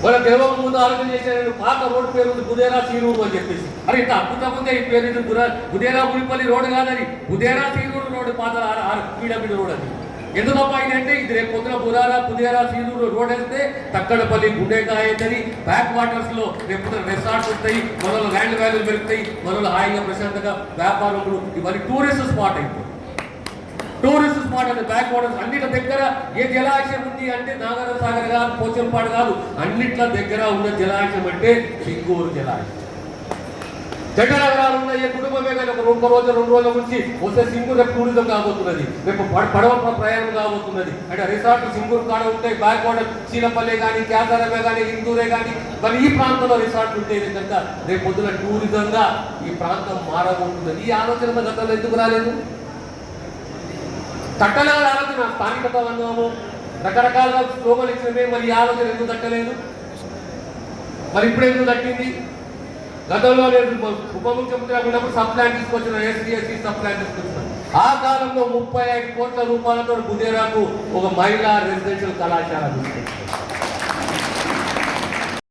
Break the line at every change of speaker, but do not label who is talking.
వాళ్ళ గెలవక ముందు ఆలోచన చేశాను పాత రోడ్డు పేరు ఉంది బుదేరా సీనూరు అని చెప్పేసి. అరే ఇంత అద్భుతంగా ఈ పేరు ఇది బుదేరా గుడిపల్లి రోడ్డు కాదని బుదేరా సీనూరు రోడ్డు పాత పీడబ్ల్యూ రోడ్ అది. ఎందుకమ్మా అంటే ఇది రేపు పొద్దున బుదేరా సీనూరు రోడ్ వేస్తే తక్కడపల్లి గుండెకాయ అవుతుంది, బ్యాక్ వాటర్స్ లో రేపు పొద్దున రిసార్ట్స్ వస్తాయి, మనలో ల్యాండ్ వాల్యూలు పెరుగుతాయి, మనలో హాయిగా ప్రశాంతంగా వ్యాపారములు ఇవన్నీ టూరిస్ట్ స్పాట్ అయిపోయి. టూరిస్ట్ స్పాట్ అంటే బ్యాక్ వాటర్స్ అన్నిటి దగ్గర ఏ జలాశయం ఉంది అంటే నాగార్జున సాగర్ కాదు, పోచంపాడు కాదు, అన్నిట్ల దగ్గర ఉన్న జలాశయం అంటే సింగూరు జలాశయం. చెడ్డ నగరాలు ఉన్న ఏ కుటుంబమే కానీ ఒక రోజు 2 రోజుల నుంచి వస్తే సింగూరు రేపు టూరిజం కాబోతున్నది, రేపు పడవ ప్రయాణం కాబోతున్నది. అంటే రిసార్ట్ సింగూరు కాడ ఉంటాయి, బ్యాక్ వాటర్ చీలపల్లి కానీ, క్యాసారమే కానీ, ఇందూరే కానీ, మరి ఈ ప్రాంతంలో రిసార్ట్ ఉంటాయి కనుక రేపు పొద్దున టూరిజంగా ఈ ప్రాంతం మారబోతున్నది. ఈ ఆలోచన గతంలో ఎందుకు రాలేదు? తట్టలేదు ఆలోచన, స్థానికత అన్నాము, రకరకాలుగా స్లోగన్ ఇచ్చినవే, మరి ఈ ఆలోచన ఎందుకు తట్టలేదు? మరి ఇప్పుడు ఎందుకు తట్టింది? గతంలో నేను ఉప ముఖ్యమంత్రి ఉన్నప్పుడు సబ్ ప్లాన్ తీసుకొచ్చిన, ఎస్సీ సబ్ ప్లాన్ తీసుకొచ్చిన. ఆ కాలంలో 35 కోట్ల రూపాయలతో బుదేరాకు ఒక మహిళా రెసిడెన్షియల్ కళాశాల తీసుకొచ్చారు.